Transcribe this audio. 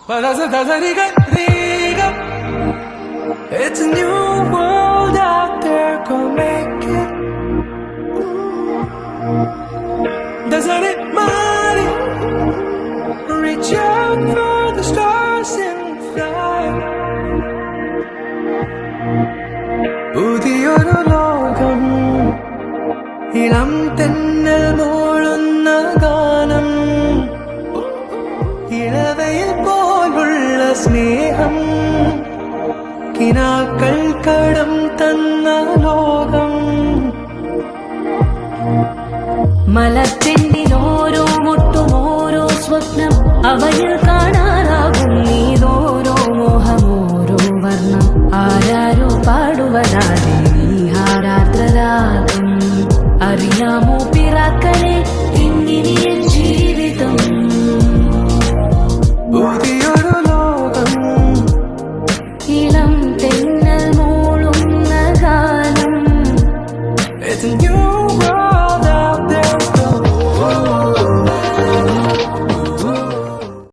It's a new world out there, go make it. Doesn't it matter? Reach out for the stars and fly. പുതിയൊരു ലോകം, ഇളം തെന്നൽ മൂളുന്ന ഗാനം, ഇളവയിൽ പോലുള്ള സ്നേഹം, കിനാക്കൾ കടം തന്ന ലോകം. മലത്തെണ്ടിൽ ഓരോ മുട്ടും ഓരോ സ്വപ്നം അവയിൽ കാണാം.